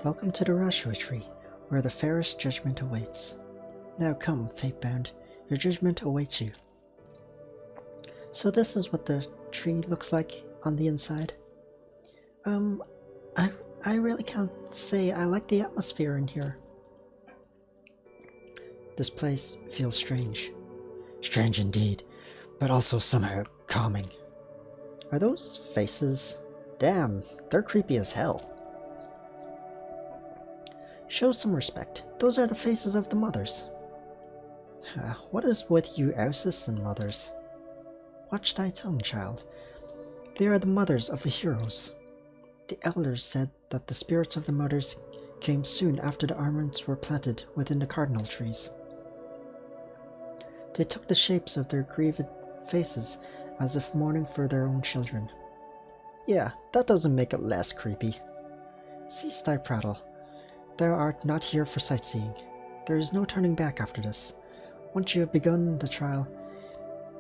Welcome to the Rashua Tree, where the fairest judgment awaits. Now come, Fatebound, your judgment awaits you. So this is what the tree looks like on the inside. I really can't say I like the atmosphere in here. This place feels strange. Strange indeed, but also somehow calming. Are those faces? Damn, they're creepy as hell. Show some respect. Those are the faces of the mothers. What is with you Ausis and mothers? Watch thy tongue, child. They are the mothers of the heroes. The elders said that the spirits of the mothers came soon after the armaments were planted within the cardinal trees. They took the shapes of their grieved faces as if mourning for their own children. Yeah, that doesn't make it less creepy. Cease thy prattle. Thou art not here for sightseeing. There is no turning back after this. Once you have begun the trial,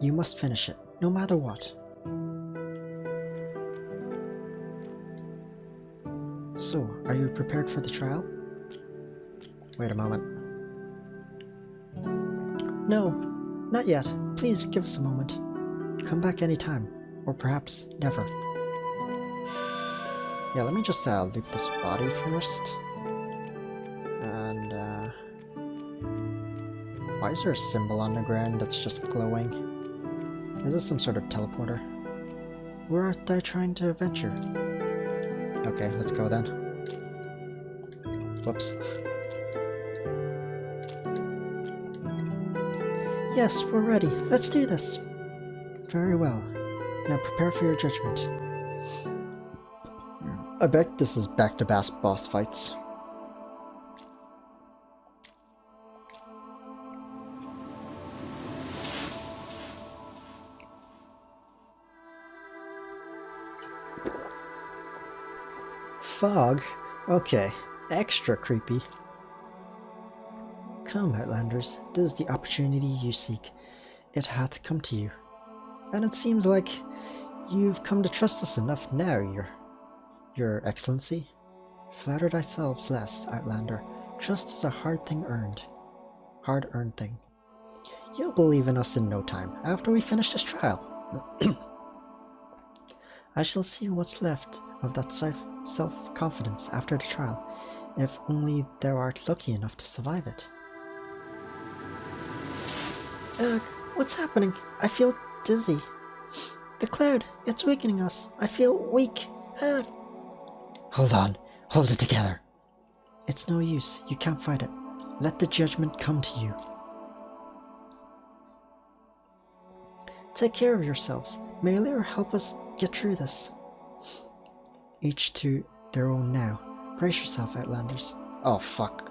you must finish it, no matter what. So, are you prepared for the trial? Wait a moment. No, not yet. Please give us a moment. Come back anytime, or perhaps never. Yeah, let me just loop this body first. And why is there a symbol on the ground that's just glowing? Is this some sort of teleporter? Where art thou trying to venture? Okay, let's go then. Whoops. Yes, we're ready. Let's do this. Very well. Now prepare for your judgment. I bet this is back-to-back boss fights. Fog? Okay, extra creepy. Come, Outlanders, this is the opportunity you seek. It hath come to you. And it seems like you've come to trust us enough now, Your Excellency. Flatter thyself less, Outlander. Trust is a hard-earned thing. You'll believe in us in no time, after we finish this trial. I shall see what's left of that self-confidence after the trial, if only thou art lucky enough to survive it. Ugh, what's happening? I feel dizzy. The cloud, it's weakening us. I feel weak. Ugh. Hold on, hold it together. It's no use, you can't fight it. Let the judgment come to you. Take care of yourselves. May Lear help us get through this. Each to their own now. Brace yourself, Outlanders. Oh fuck.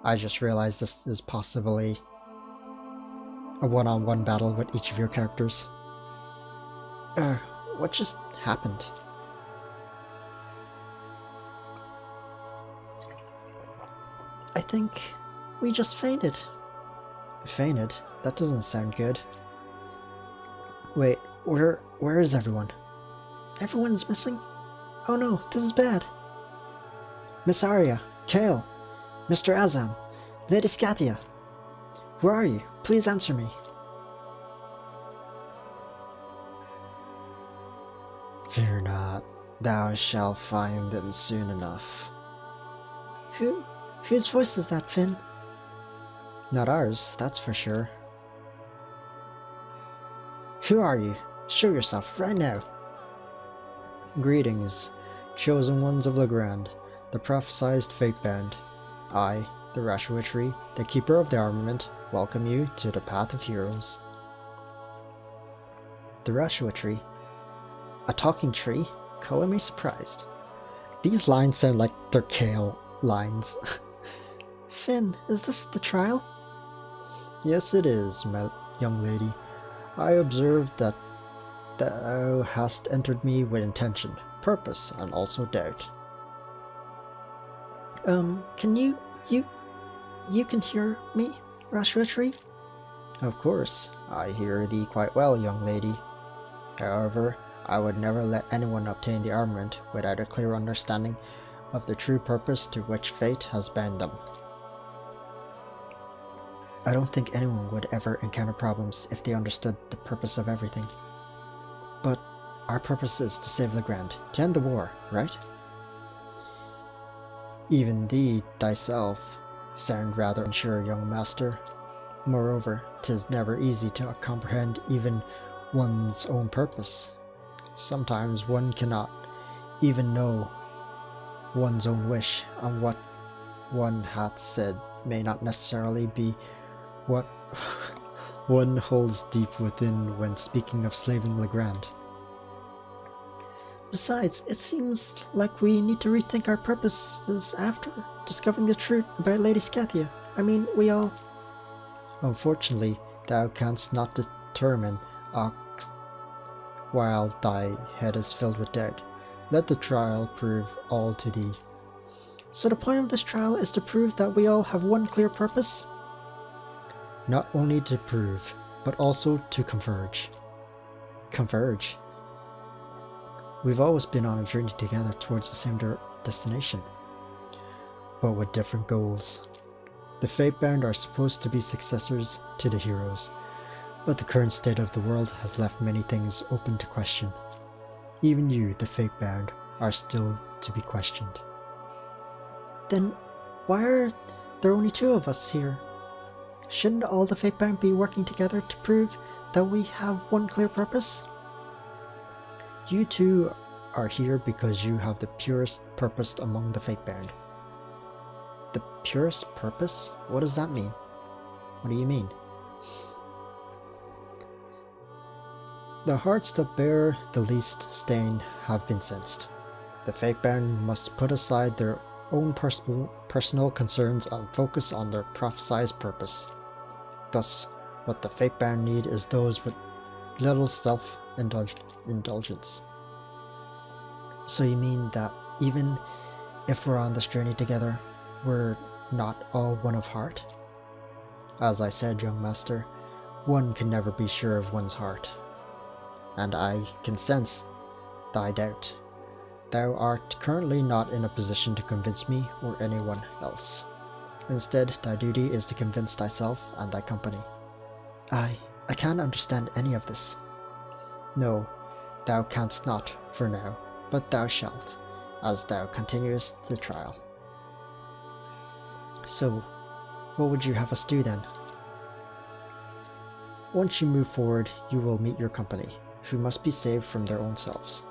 I just realized this is possibly a one-on-one battle with each of your characters. What just happened? I think we just fainted. Fainted? That doesn't sound good. Wait, where is everyone? Everyone's missing? Oh no, this is bad. Miss Arya, Kale, Mr. Azam, Lady Scathia. Where are you? Please answer me. Fear not, thou shalt find them soon enough. Whose voice is that, Finn? Not ours, that's for sure. Who are you? Show yourself right now. Greetings, chosen ones of Legrand, the prophesied Fatebound. I, the Rashua Tree, the keeper of the armament, welcome you to the path of heroes. The Rashua Tree? A talking tree? Color me surprised. These lines sound like they're Kale lines. Finn, is this the trial? Yes, it is, my young lady. I observed that thou hast entered me with intention, purpose, and also doubt. Can you can hear me, Rashua Tree? Of course, I hear thee quite well, young lady. However, I would never let anyone obtain the armament without a clear understanding of the true purpose to which fate has bound them. I don't think anyone would ever encounter problems if they understood the purpose of everything. But our purpose is to save Legrand, to end the war, right? Even thee, thyself, sound rather unsure, young master. Moreover, 'tis never easy to comprehend even one's own purpose. Sometimes one cannot even know one's own wish, and what one hath said may not necessarily be what one holds deep within when speaking of slaving Legrand. Besides, it seems like we need to rethink our purposes after discovering the truth about Lady Scathia. I mean, we all... Unfortunately, thou canst not determine aught while thy head is filled with doubt. Let the trial prove all to thee. So the point of this trial is to prove that we all have one clear purpose? Not only to prove, but also to converge. Converge? We've always been on a journey together towards the same destination, but with different goals. The Fatebound are supposed to be successors to the heroes, but the current state of the world has left many things open to question. Even you, the Fatebound, are still to be questioned. Then why are there only two of us here? Shouldn't all the Fatebound be working together to prove that we have one clear purpose? You two are here because you have the purest purpose among the Fatebound. The purest purpose? What does that mean? What do you mean? The hearts that bear the least stain have been sensed. The Fatebound must put aside their own personal concerns and focus on their prophesized purpose. Thus, what the Fatebound need is those with little self-indulgence. So you mean that even if we're on this journey together, we're not all one of heart? As I said, young master, one can never be sure of one's heart. And I can sense thy doubt. Thou art currently not in a position to convince me or anyone else. Instead, thy duty is to convince thyself and thy company. I can't understand any of this. No, thou canst not, for now, but thou shalt, as thou continuest the trial. So, what would you have us do then? Once you move forward, you will meet your company, who must be saved from their own selves.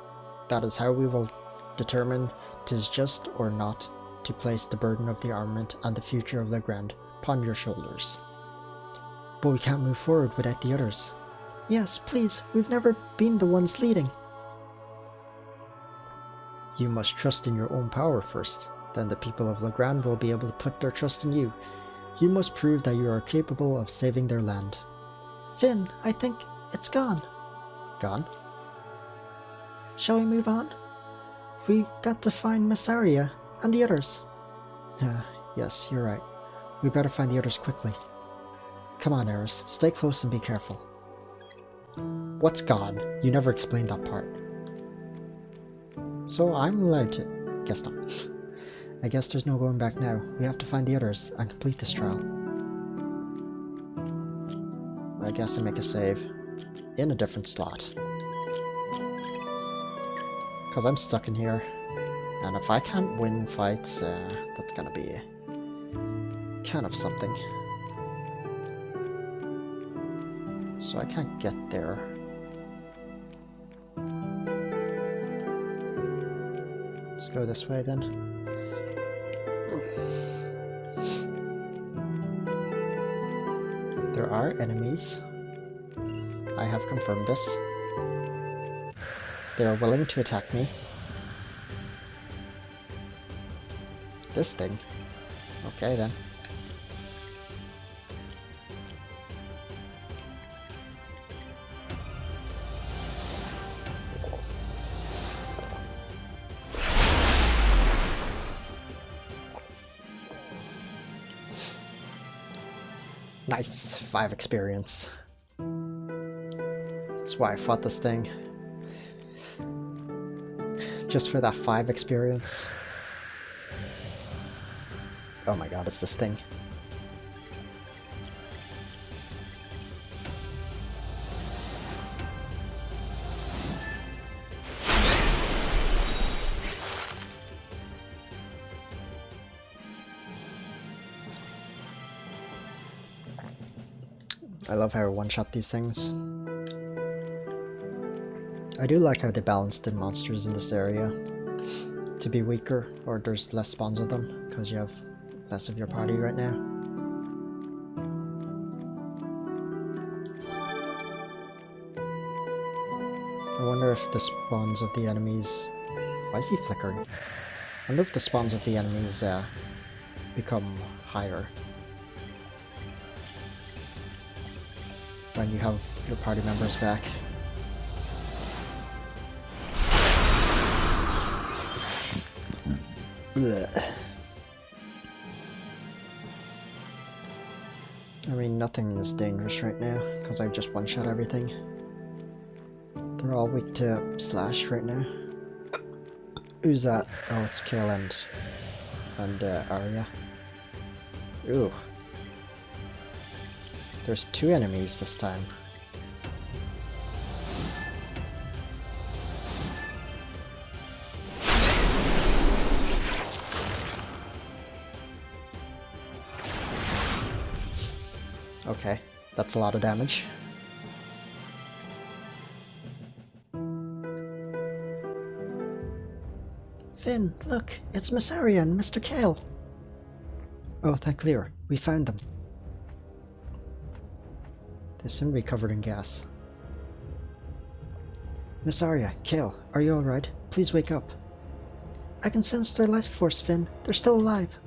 That is how we will determine 'tis just or not to place the burden of the armament and the future of Legrand upon your shoulders. But we can't move forward without the others. Yes, please, we've never been the ones leading. You must trust in your own power first, then the people of Legrand will be able to put their trust in you. You must prove that you are capable of saving their land. Finn, I think it's gone. Gone? Shall we move on? We've got to find Massaria and the others. Yes, you're right. We better find the others quickly. Come on, Eris, stay close and be careful. What's gone? You never explained that part. So I'm allowed to... Guess not. I guess there's no going back now. We have to find the others and complete this trial. I guess I make a save in a different slot. Because I'm stuck in here. And if I can't win fights, that's gonna be kind of something. So I can't get there. Let's go this way then. There are enemies. I have confirmed this. They are willing to attack me. This thing. Okay then. Nice, 5 experience. That's why I fought this thing. Just for that 5 experience. Oh my god, it's this thing. I love how I one-shot these things. I do like how they balanced the monsters in this area to be weaker, or there's less spawns of them, because you have less of your party right now. I wonder if the spawns of the enemies... Why is he flickering? I wonder if the spawns of the enemies become higher when you have your party members back. Ugh. I mean, nothing is dangerous right now, because I just one-shot everything. They're all weak to slash right now. Who's that? Oh, it's Kale and Arya. Ooh. There's 2 enemies this time. Okay, that's a lot of damage. Finn, look, it's Miss Arya and Mr. Kale. Oh, thank Lear, we found them. They seem to be covered in gas. Miss Arya, Kale, are you alright? Please wake up. I can sense their life force, Finn. They're still alive.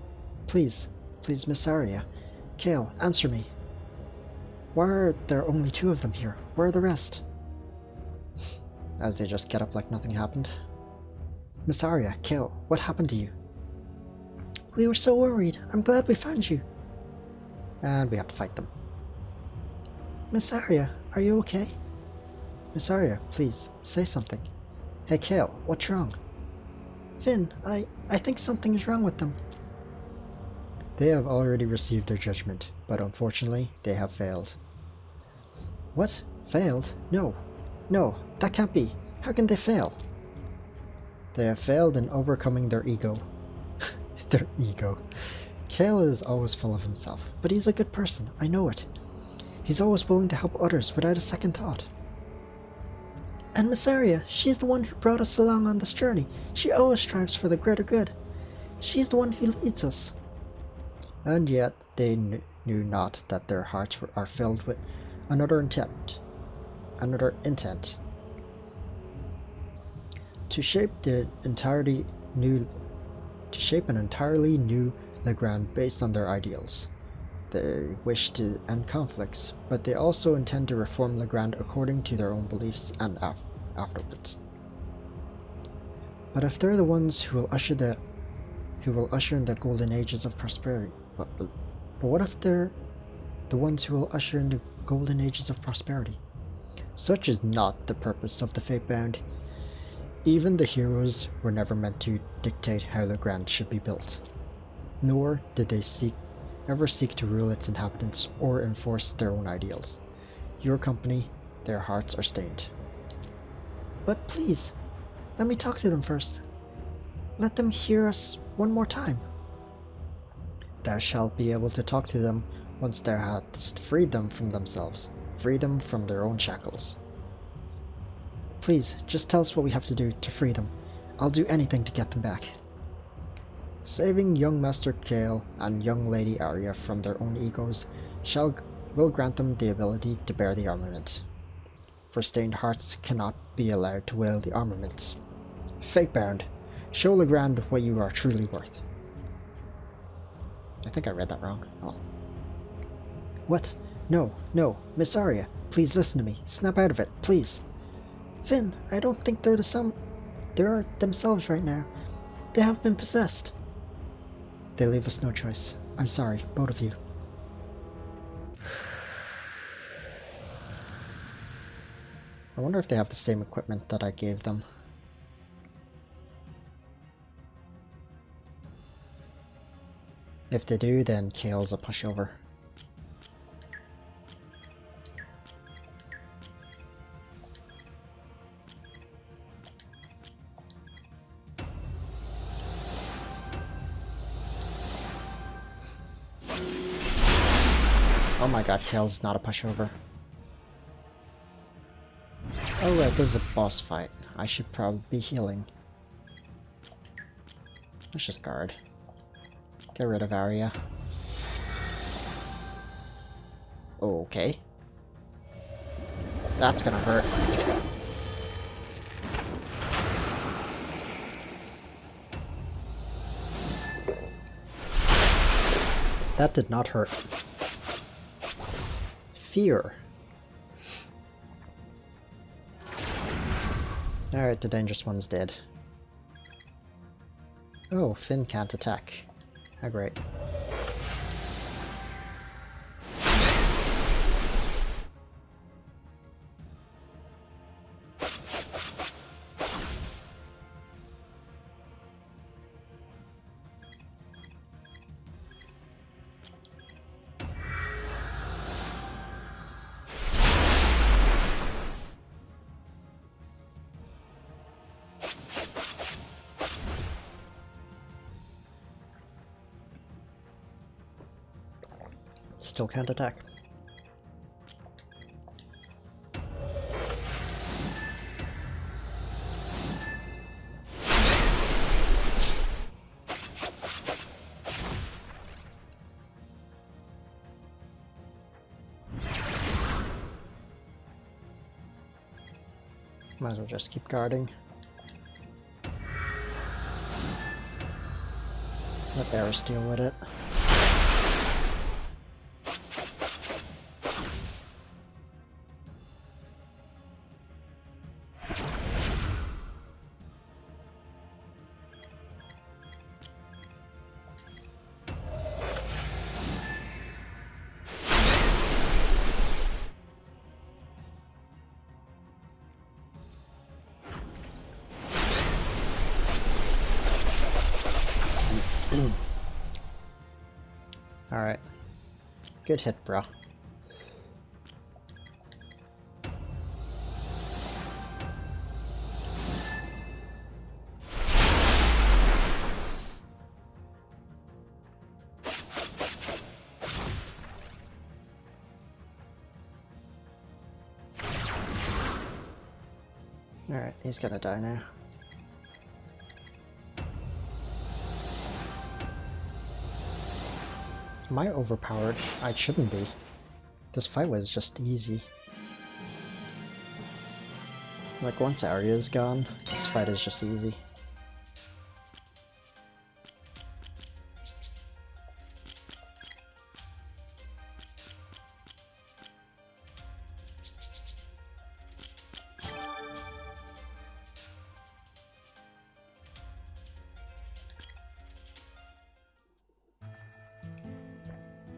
Please, please, Miss Arya. Kale, answer me. Why are there only 2 of them here? Where are the rest? As they just get up like nothing happened. Miss Arya, Kale, what happened to you? We were so worried. I'm glad we found you. And we have to fight them. Miss Arya, are you okay? Miss Arya, please, say something. Hey Kale, what's wrong? Finn, I think something is wrong with them. They have already received their judgment, but unfortunately, they have failed. What? Failed? No. No, that can't be. How can they fail? They have failed in overcoming their ego. Their ego. Kale is always full of himself, but he's a good person, I know it. He's always willing to help others without a second thought. And Miss Arya, she's the one who brought us along on this journey. She always strives for the greater good. She's the one who leads us. And yet they knew not that their hearts are filled with another intent. To shape an entirely new Legrand based on their ideals. They wish to end conflicts, but they also intend to reform Legrand according to their own beliefs and afterwards. But if they're the ones who will usher in the golden ages of prosperity, but what if they're the ones who will usher in the golden ages of prosperity? Such is not the purpose of the Fatebound. Even the heroes were never meant to dictate how Legrand should be built, nor did they ever seek to rule its inhabitants or enforce their own ideals. Your company, their hearts are stained. But please, let me talk to them first. Let them hear us one more time. Thou shalt be able to talk to them once thou hast freed them from themselves, free them from their own shackles. Please, just tell us what we have to do to free them. I'll do anything to get them back. Saving young Master Kale and young Lady Arya from their own egos will grant them the ability to bear the armament. For stained hearts cannot be allowed to wield the armaments. Fatebound, show Legrand what you are truly worth. I think I read that wrong. Oh. What? No, Miss Arya, please listen to me. Snap out of it, please. Finn, I don't think they're themselves right now. They have been possessed. They leave us no choice. I'm sorry, both of you. I wonder if they have the same equipment that I gave them. If they do, then Kale's a pushover. Oh my god, Kale's not a pushover. Oh right, this is a boss fight. I should probably be healing. Let's just guard. Get rid of Arya. Okay. That's gonna hurt. That did not hurt. Fear. Alright, the dangerous one's dead. Oh, Finn can't attack. How great. Still can't attack. Might as well just keep guarding. Let Eris deal with it. Alright. Good hit, bro. Alright, he's gonna die now. Am I overpowered? I shouldn't be. This fight was just easy. Like, once Arya's gone, this fight is just easy.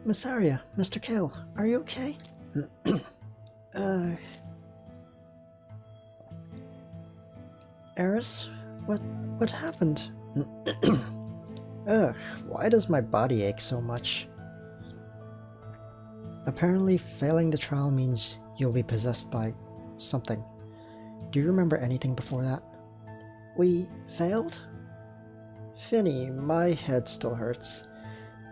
Miss Arya, Mr. Kale, are you okay? Eris? What happened? Ugh, why does my body ache so much? Apparently, failing the trial means you'll be possessed by something. Do you remember anything before that? We failed? Finny, my head still hurts.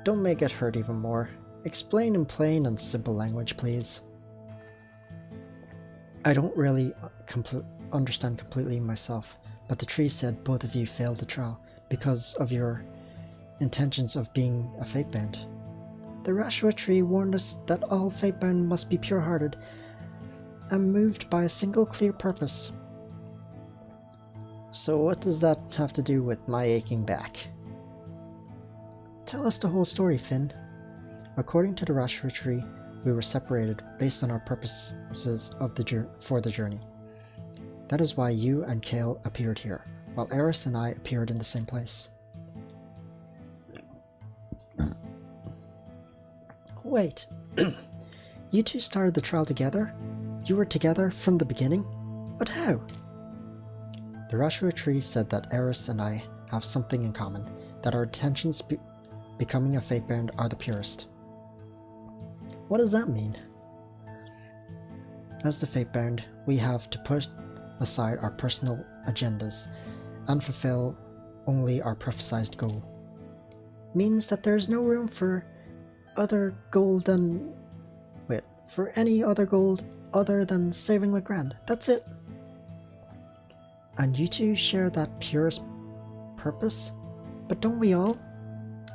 Don't make it hurt even more. Explain in plain and simple language, please. I don't really understand completely myself, but the tree said both of you failed the trial because of your intentions of being a Fatebound. The Rashua tree warned us that all Fatebound must be pure-hearted and moved by a single clear purpose. So what does that have to do with my aching back? Tell us the whole story, Finn. According to the Rashua tree, we were separated based on our purposes for the journey. That is why you and Kale appeared here, while Eris and I appeared in the same place. Wait, you two started the trial together? You were together from the beginning? But how? The Rashua tree said that Eris and I have something in common, that our intentions becoming a Fatebound are the purest. What does that mean? As the Fatebound, we have to put aside our personal agendas and fulfill only our prophesized goal. Means that there is no room for other goal than... for any other goal other than saving Legrand. That's it. And you two share that purest purpose? But don't we all?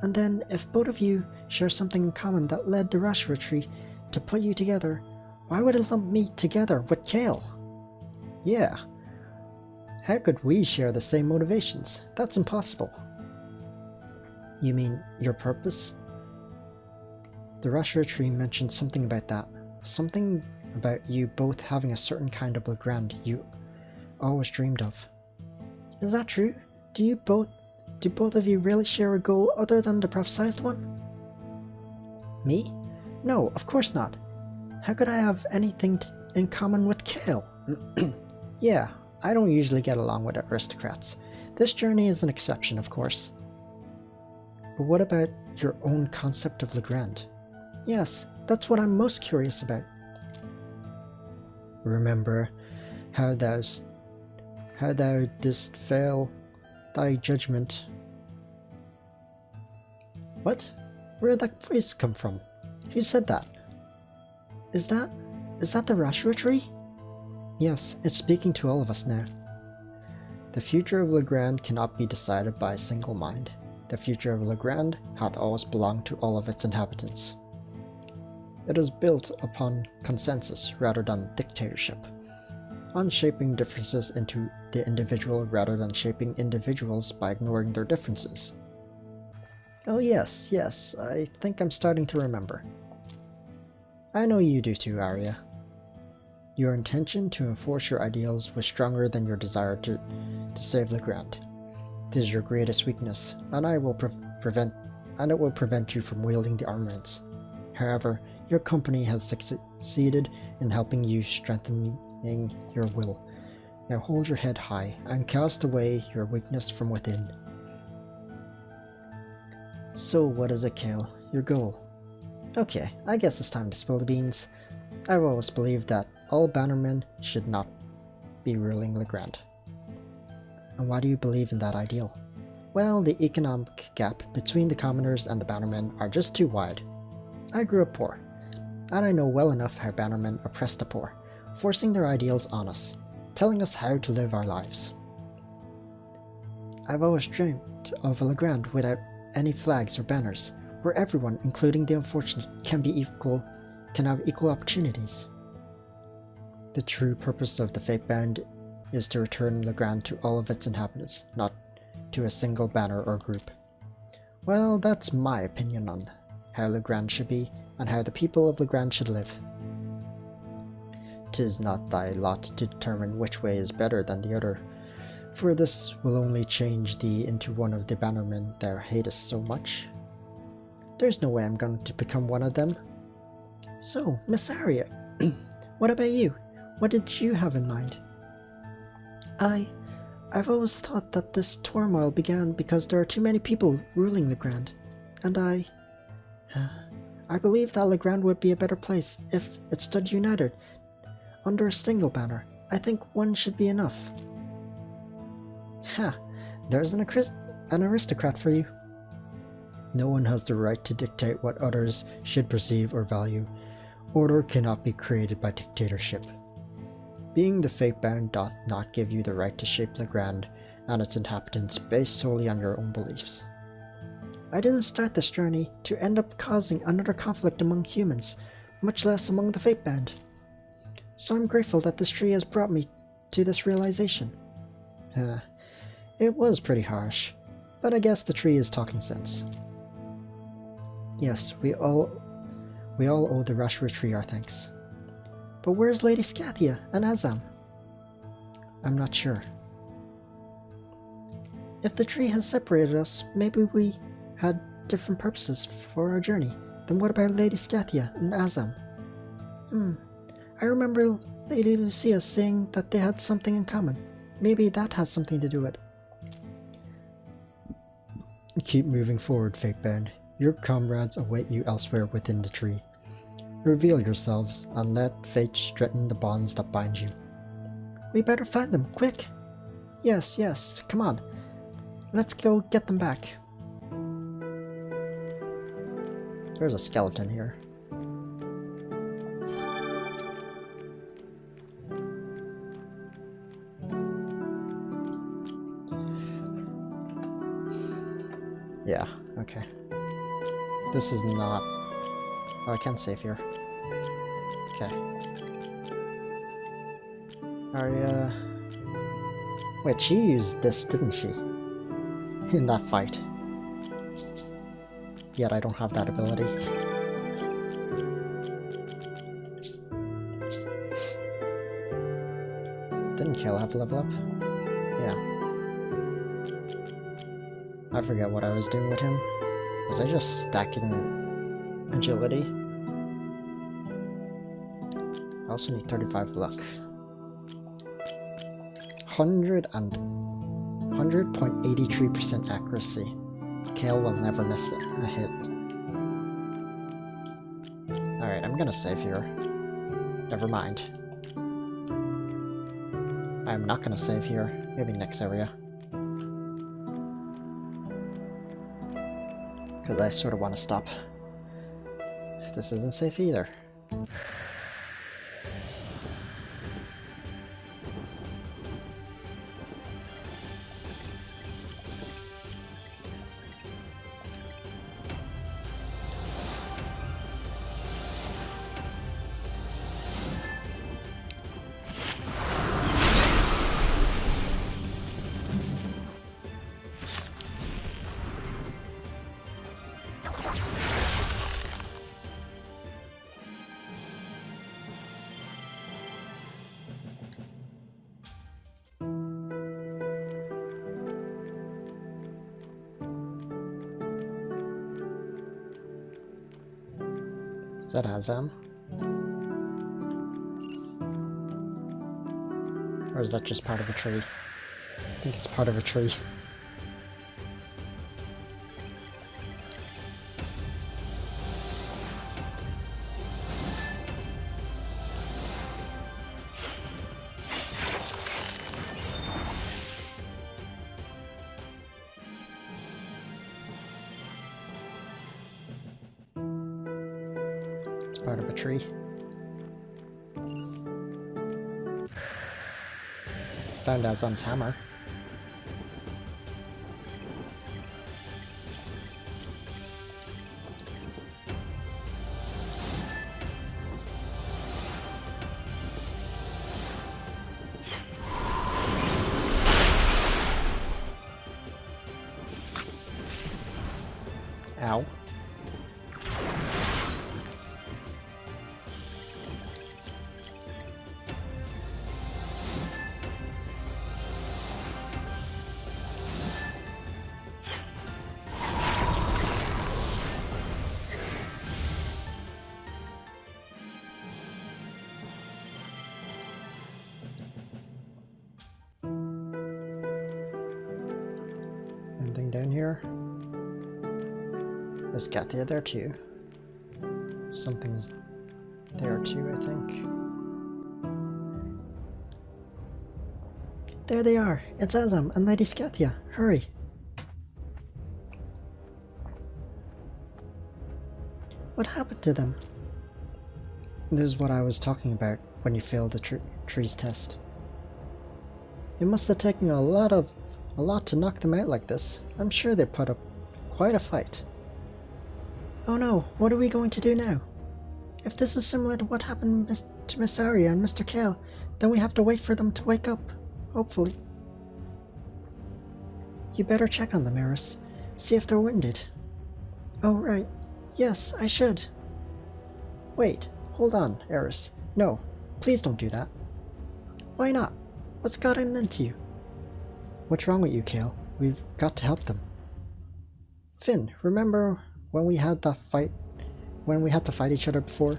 And then, if both of you share something in common that led the Rashra tree to put you together, why would it lump me together with Kale? Yeah. How could we share the same motivations? That's impossible. You mean your purpose? The Rashra tree mentioned something about that. Something about you both having a certain kind of Legrand you always dreamed of. Is that true? Do both of you really share a goal other than the prophesized one? Me? No, of course not. How could I have anything in common with Kale? Yeah, I don't usually get along with aristocrats. This journey is an exception, of course. But what about your own concept of Legrand? Yes, that's what I'm most curious about. Remember how thou didst fail thy judgment. What? Where did that voice come from? Who said that? Is that the Rashra tree? Yes, it's speaking to all of us now. The future of Legrand cannot be decided by a single mind. The future of Legrand hath always belonged to all of its inhabitants. It is built upon consensus rather than dictatorship, on shaping differences into the individual rather than shaping individuals by ignoring their differences. Oh yes, I think I'm starting to remember. I know you do too, Arya. Your intention to enforce your ideals was stronger than your desire to save Legrand. It is your greatest weakness, and it will prevent you from wielding the armaments. However, your company has succeeded in helping you strengthening your will. Now hold your head high and cast away your weakness from within. So what is it, Kale? Your goal? Okay, I guess it's time to spill the beans. I've always believed that all bannermen should not be ruling Legrand. And why do you believe in that ideal? Well, the economic gap between the commoners and the bannermen are just too wide. I grew up poor, and I know well enough how bannermen oppress the poor, forcing their ideals on us, telling us how to live our lives. I've always dreamt of a Legrand without any flags or banners, where everyone, including the unfortunate, can have equal opportunities. The true purpose of the Fatebound is to return Legrand to all of its inhabitants, not to a single banner or group. Well, that's my opinion on how Legrand should be, and how the people of Legrand should live. 'Tis not thy lot to determine which way is better than the other, for this will only change thee into one of the bannermen thou hatest so much. There's no way I'm going to become one of them. So, Miss Arya, what about you? What did you have in mind? I've always thought that this turmoil began because there are too many people ruling Legrand, and I believe that Legrand would be a better place if it stood united under a single banner. I think one should be enough. Ha! There's an aristocrat for you. No one has the right to dictate what others should perceive or value. Order cannot be created by dictatorship. Being the Fatebound doth not give you the right to shape Legrand and its inhabitants based solely on your own beliefs. I didn't start this journey to end up causing another conflict among humans, much less among the Fatebound. So I'm grateful that this tree has brought me to this realization. It was pretty harsh, but I guess the tree is talking sense. Yes, we all owe the Rashra tree our thanks. But where's Lady Scathia and Azam? I'm not sure. If the tree has separated us, maybe we had different purposes for our journey. Then what about Lady Scathia and Azam? I remember Lady Lucia saying that they had something in common. Maybe that has something to do with it. Keep moving forward, Fatebound. Your comrades await you elsewhere within the tree. Reveal yourselves and let fate straighten the bonds that bind you. We better find them, quick! Yes, yes, come on. Let's go get them back. There's a skeleton here. Yeah, okay. This is not... Oh, I can't save here. Okay. Wait, she used this, didn't she? In that fight. Yet I don't have that ability. Didn't Kale have level up? Yeah. I forget what I was doing with him. Was I just stacking agility? I also need 35 luck. 100.83% accuracy. Kale will never miss a hit. Alright, I'm gonna save here. Never mind. I'm not gonna save here. Maybe next area. Because I sort of want to stop. This isn't safe either. Is that Azam? Or is that just part of a tree? I think it's part of a tree. Part of a tree. Found Azam's hammer. Ow. Anything down here? There's Katia there too. Something's there too, I think. There they are! It's Azam and Lady Scathia! Hurry! What happened to them? This is what I was talking about when you failed the tree's test. It must have taken you a lot to knock them out like this. I'm sure they put up quite a fight. Oh no, what are we going to do now? If this is similar to what happened to Miss Arya and Mr. Kale, then we have to wait for them to wake up. Hopefully. You better check on them, Eris. See if they're wounded. Oh, right. Yes, I should. Wait, hold on, Eris. No, please don't do that. Why not? What's gotten into you? What's wrong with you, Kale? We've got to help them. Finn, remember when we had that fight? When we had to fight each other before?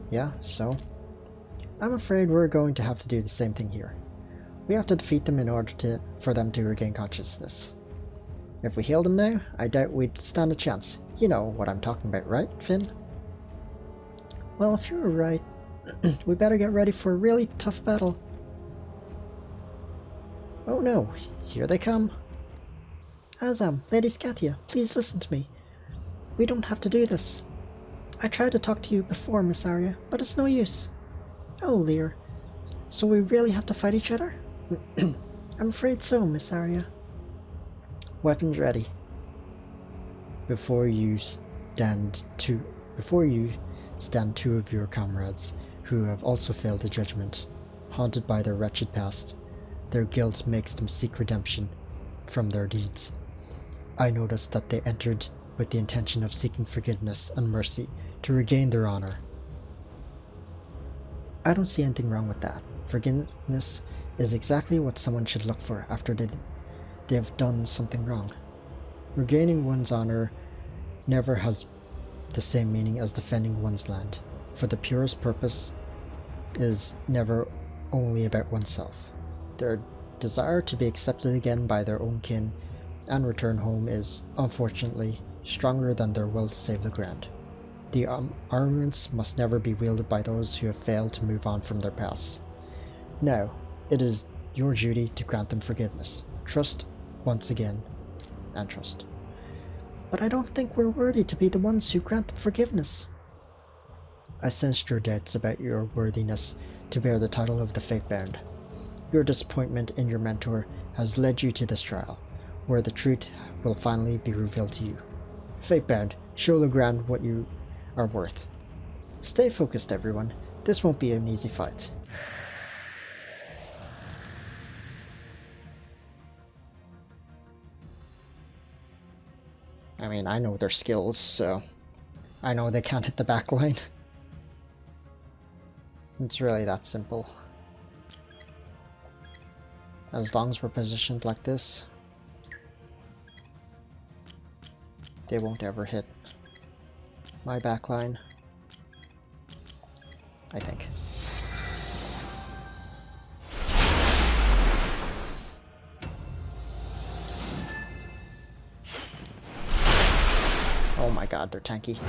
Yeah, so? I'm afraid we're going to have to do the same thing here. We have to defeat them in order for them to regain consciousness. If we healed him now, I doubt we'd stand a chance. You know what I'm talking about, right, Finn? Well, if you're right, we better get ready for a really tough battle. Oh no, here they come. Azam, Lady Scatia, please listen to me. We don't have to do this. I tried to talk to you before, Miss Arya, but it's no use. Oh, Lear. So we really have to fight each other? I'm afraid so, Miss Arya. Weapons ready. Before you stand two of your comrades who have also failed the judgment, haunted by their wretched past. Their guilt makes them seek redemption from their deeds. I noticed that they entered with the intention of seeking forgiveness and mercy to regain their honor. I don't see anything wrong with that. Forgiveness is exactly what someone should look for after they have done something wrong. Regaining one's honor never has the same meaning as defending one's land, for the purest purpose is never only about oneself. Their desire to be accepted again by their own kin and return home is, unfortunately, stronger than their will to save the ground. The armaments must never be wielded by those who have failed to move on from their past. Now, it is your duty to grant them forgiveness. Trust once again, and trust. But I don't think we're worthy to be the ones who grant them forgiveness. I sensed your doubts about your worthiness to bear the title of the Fatebound. Your disappointment in your mentor has led you to this trial, where the truth will finally be revealed to you. Fatebound, show Legrand what you are worth. Stay focused, everyone. This won't be an easy fight. I mean, I know their skills, so I know they can't hit the back line. It's really that simple. As long as we're positioned like this, they won't ever hit my backline, I think. Oh my god, they're tanky.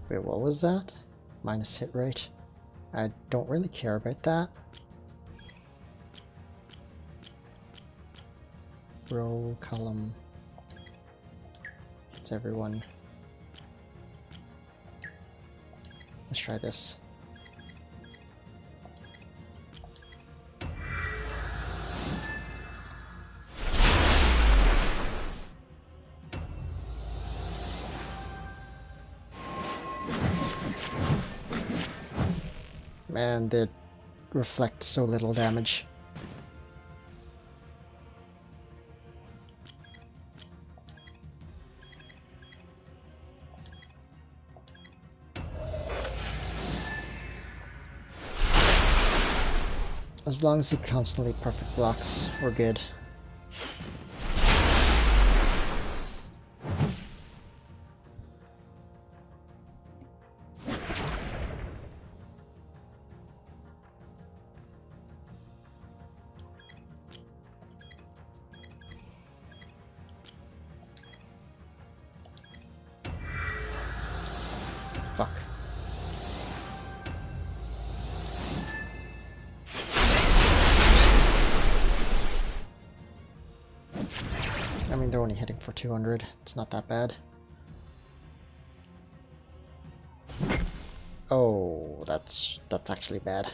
Wait, what was that? Minus hit rate. I don't really care about that. Row column. It's everyone. Let's try this. Man, they reflect so little damage. As long as he constantly perfect blocks, we're good. Fuck. I mean, they're only hitting for 200. It's not that bad. Oh, that's actually bad.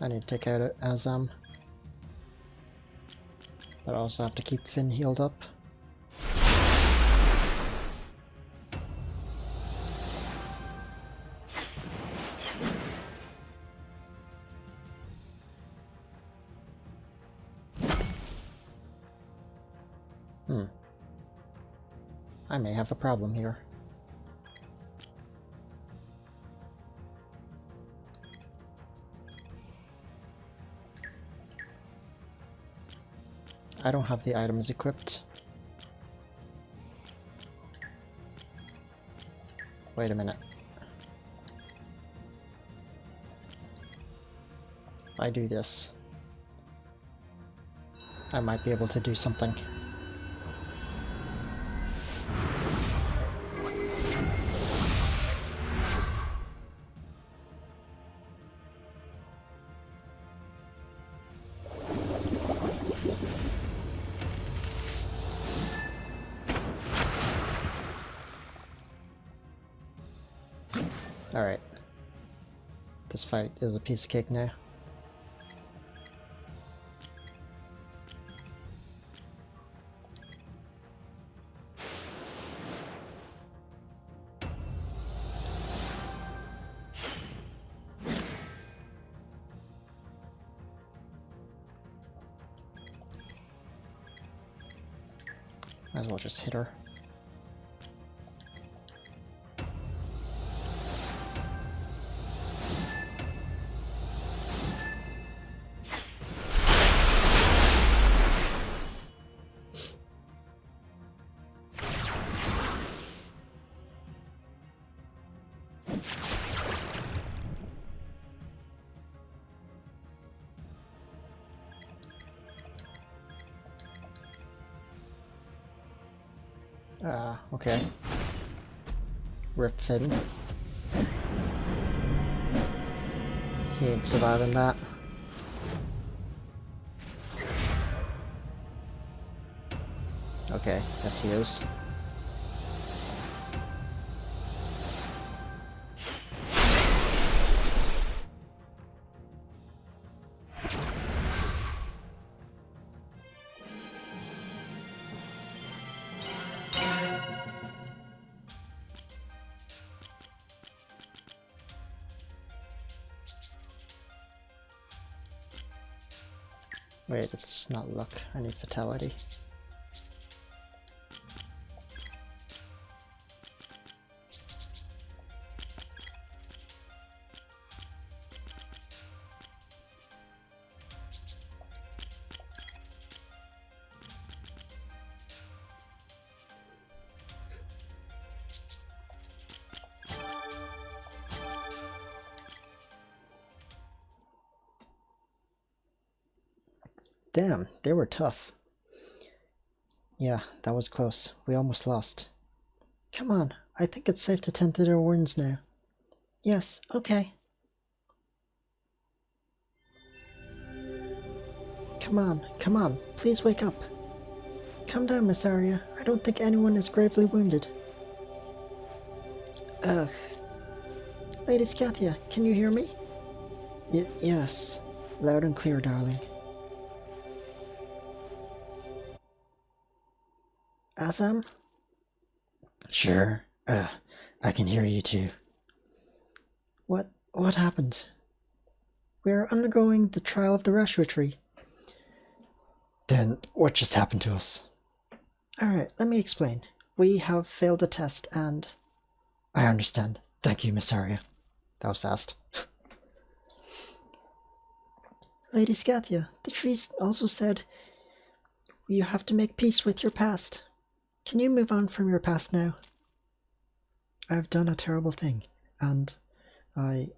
I need to take out Azam. But I also have to keep Finn healed up. I may have a problem here. I don't have the items equipped. Wait a minute. If I do this, I might be able to do something. Alright. This fight is a piece of cake now. Might as well just hit her. Okay. Rip Finn. He ain't surviving that. Okay, yes he is. Wait, it's not luck. I need fatality. Damn, they were tough. Yeah, that was close. We almost lost. Come on, I think it's safe to tend to their wounds now. Yes, okay. Come on, please wake up. Calm down, Miss Arya. I don't think anyone is gravely wounded. Ugh. Lady Scathia, can you hear me? Yes. Loud and clear, darling. Azam? Sure. I can hear you too. What happened? We are undergoing the trial of the Rashwa tree. Then what just happened to us? Alright, let me explain. We have failed the test and... I understand. Thank you, Miss Arya. That was fast. Lady Scathia, the tree also said you have to make peace with your past. Can you move on from your past now? I've done a terrible thing, and I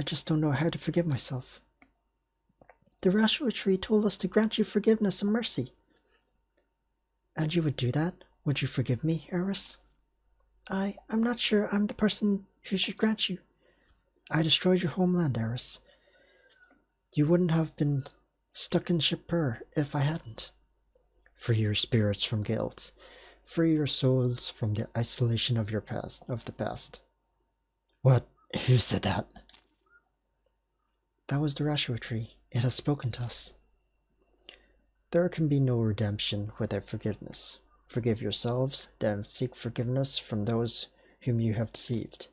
just don't know how to forgive myself. The Rashwa tree told us to grant you forgiveness and mercy. And you would do that? Would you forgive me, Eris? I'm not sure I'm the person who should grant you. I destroyed your homeland, Eris. You wouldn't have been stuck in Shapur if I hadn't. Free your spirits from guilt. Free your souls from the isolation of the past. What? Who said that? That was the Rashwa tree. It has spoken to us. There can be no redemption without forgiveness. Forgive yourselves, then seek forgiveness from those whom you have deceived.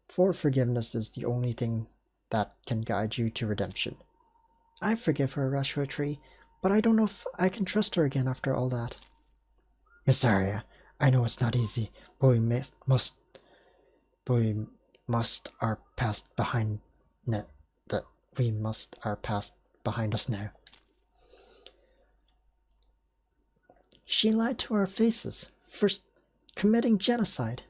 For forgiveness is the only thing that can guide you to redemption. I forgive her, Rashwa tree, but I don't know if I can trust her again after all that. Miss Arya, I know it's not easy, but we must our past behind us now. She lied to our faces, first committing genocide.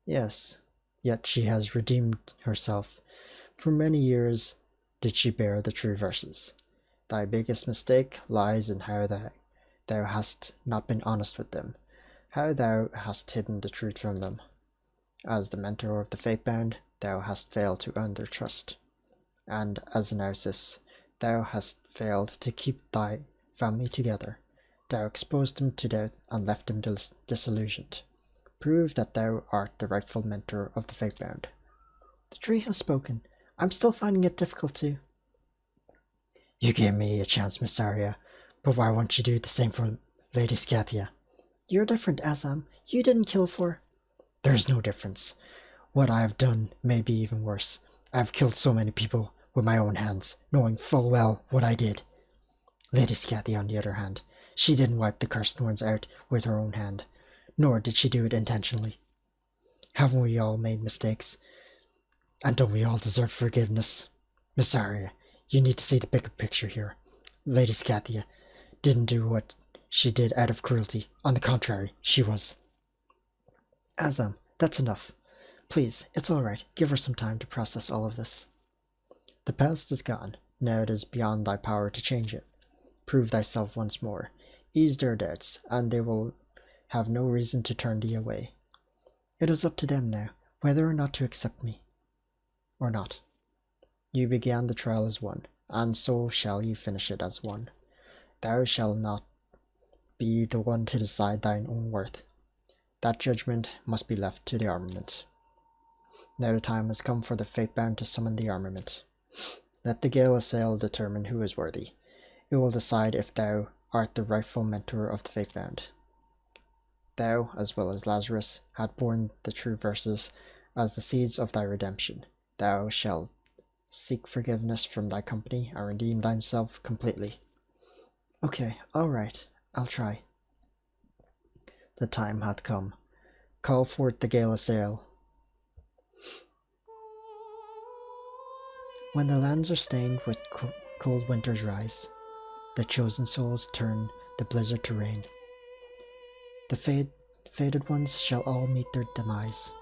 Yes, yet she has redeemed herself. For many years did she bear the true verses. Thy biggest mistake lies in how thou hast not been honest with them, how thou hast hidden the truth from them. As the mentor of the Fatebound, thou hast failed to earn their trust, and as an Narcissus, thou hast failed to keep thy family together. Thou exposed them to doubt and left them disillusioned. Prove that thou art the rightful mentor of the Fatebound. The tree has spoken. I'm still finding it difficult to... You gave me a chance, Miss Arya, but why won't you do the same for Lady Scathia? You're different, Azam. You didn't kill for... There's no difference. What I have done may be even worse. I have killed so many people with my own hands, knowing full well what I did. Lady Scathia, on the other hand, she didn't wipe the cursed ones out with her own hand, nor did she do it intentionally. Haven't we all made mistakes? And don't we all deserve forgiveness? Miss Arya, you need to see the bigger picture here. Lady Scathia didn't do what she did out of cruelty. On the contrary, she was... Azam, that's enough. Please, it's all right. Give her some time to process all of this. The past is gone. Now it is beyond thy power to change it. Prove thyself once more. Ease their doubts, and they will have no reason to turn thee away. It is up to them now, whether or not to accept me. Or not. You began the trial as one, and so shall you finish it as one. Thou shalt not be the one to decide thine own worth. That judgment must be left to the armament. Now the time has come for the Fatebound to summon the armament. Let the gale assail determine who is worthy. It will decide if thou art the rightful mentor of the Fatebound. Thou, as well as Lazarus, had borne the true verses as the seeds of thy redemption. Thou shalt seek forgiveness from thy company and redeem thyself completely. Okay, all right, I'll try. The time hath come. Call forth the gale assail. When the lands are stained with cold winter's rise, the chosen souls turn the blizzard to rain. The fated ones shall all meet their demise,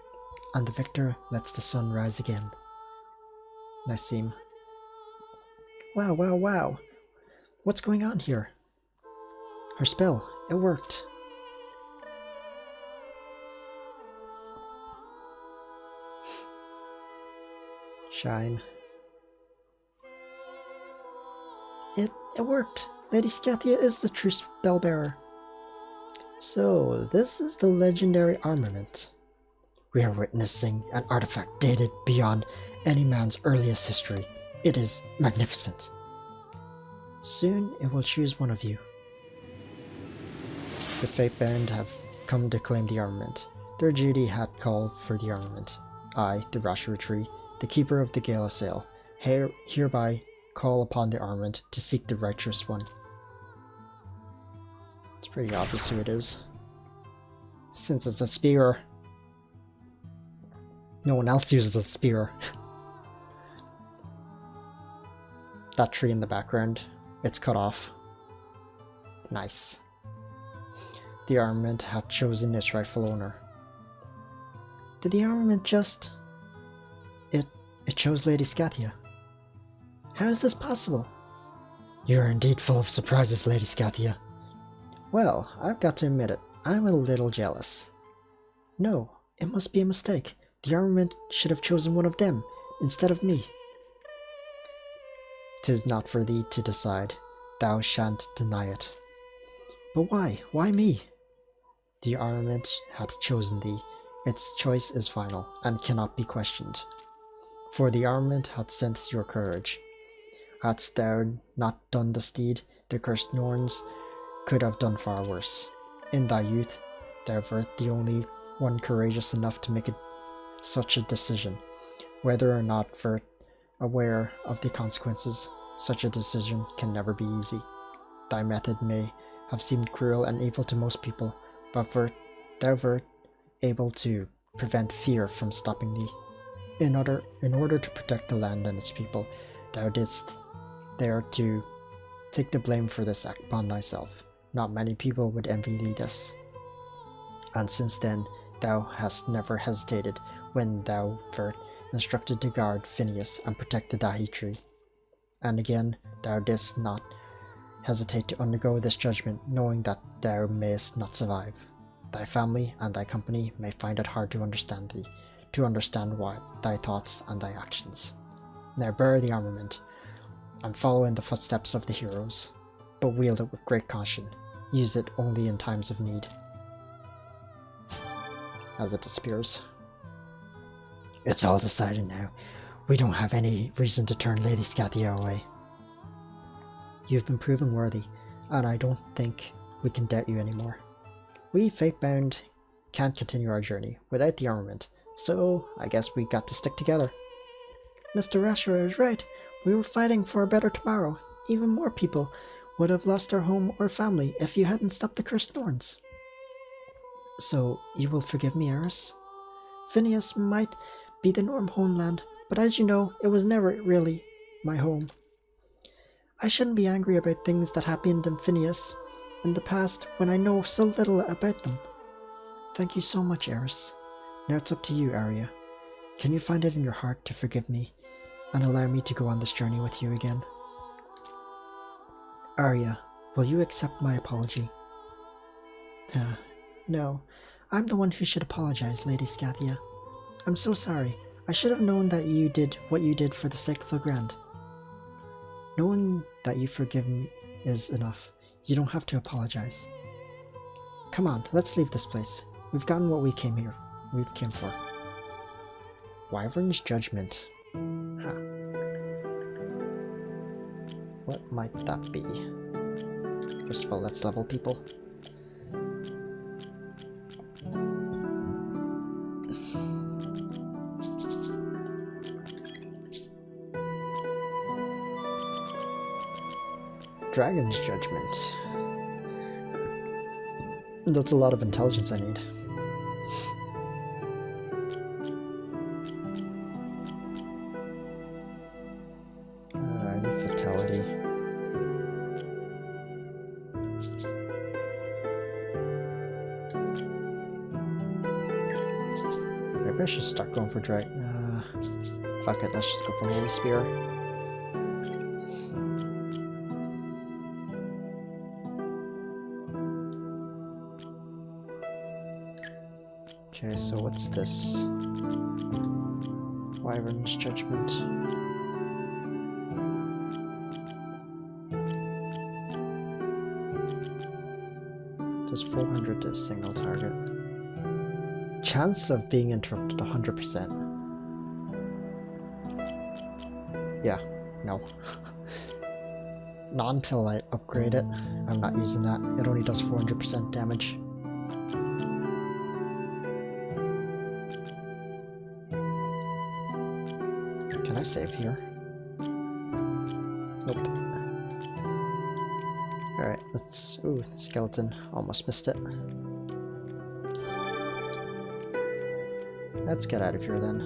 and the victor lets the sun rise again. Nassim. Wow, wow, wow! What's going on here? Her spell, it worked. Shine. It worked! Lady Scathia is the true spellbearer. So, this is the legendary armament. We are witnessing an artifact dated beyond any man's earliest history. It is magnificent. Soon it will choose one of you. The Fatebound have come to claim the armament. Their duty had called for the armament. I, the Rashra Tree, the keeper of the Gala Sail, hereby call upon the armament to seek the righteous one. It's pretty obvious who it is. Since it's a spear. No one else uses a spear. That tree in the background, it's cut off. Nice. The armament had chosen its rightful owner. Did the armament just... It chose Lady Scathia. How is this possible? You are indeed full of surprises, Lady Scathia. Well, I've got to admit it, I'm a little jealous. No, it must be a mistake. The armament should have chosen one of them, instead of me. 'Tis not for thee to decide. Thou shan't deny it. But why? Why me? The armament hath chosen thee. Its choice is final, and cannot be questioned. For the armament hath sensed your courage. Hadst thou not done this deed, the cursed Norns could have done far worse. In thy youth, thou wert the only one courageous enough to make such a decision. Whether or not wert aware of the consequences, such a decision can never be easy. Thy method may have seemed cruel and evil to most people, but thou wert able to prevent fear from stopping thee. In order to protect the land and its people, thou didst dare to take the blame for this act upon thyself. Not many people would envy thee this. And since then, thou hast never hesitated when thou wert instructed to guard Phineas and protect the Dahi tree. And again, thou didst not hesitate to undergo this judgment, knowing that thou mayest not survive. Thy family and thy company may find it hard to understand thee, to understand why thy thoughts and thy actions. Now bear the armament, and follow in the footsteps of the heroes, but wield it with great caution. Use it only in times of need. As it disappears. It's all decided now. We don't have any reason to turn Lady Scathia away. You've been proven worthy, and I don't think we can doubt you anymore. We, Fatebound, can't continue our journey without the armament, so I guess we got to stick together. Mr. Rashra is right. We were fighting for a better tomorrow. Even more people would have lost their home or family if you hadn't stopped the cursed thorns. So, you will forgive me, Eris? Phineas might be the Norm homeland, but as you know, it was never really my home. I shouldn't be angry about things that happened in Phineas in the past when I know so little about them. Thank you so much, Eris. Now it's up to you, Arya. Can you find it in your heart to forgive me and allow me to go on this journey with you again? Arya, will you accept my apology? No, I'm the one who should apologize, Lady Scathia. I'm so sorry. I should have known that you did what you did for the sake of Legrand. Knowing that you forgive me is enough. You don't have to apologize. Come on, let's leave this place. We've gotten what we came for. Wyvern's Judgment. Huh. What might that be? First of all, let's level people. Dragon's Judgment. That's a lot of intelligence I need. I need Fatality. Maybe I should start going for Drag. Fuck it, let's just go for Holy Spear. Okay, so what's this? Wyvern's Judgment. Does 400 to a single target. Chance of being interrupted 100%. Yeah, no. Not until I upgrade it. I'm not using that. It only does 400% damage. Can I save here? Nope. Alright, let's... Ooh, skeleton. Almost missed it. Let's get out of here then.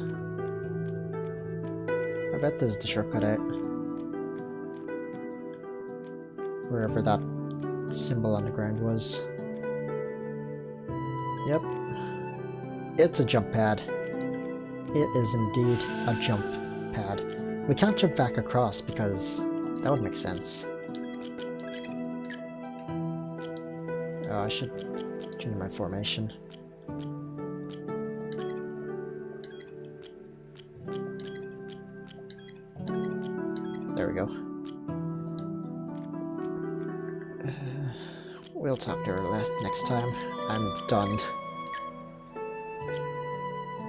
I bet this is the shortcut out. Wherever that symbol on the ground was. Yep. It's a jump pad. It is indeed a jump pad. We can't jump back across because that would make sense. Oh, I should change my formation. There we go. We'll talk to her next time. I'm done.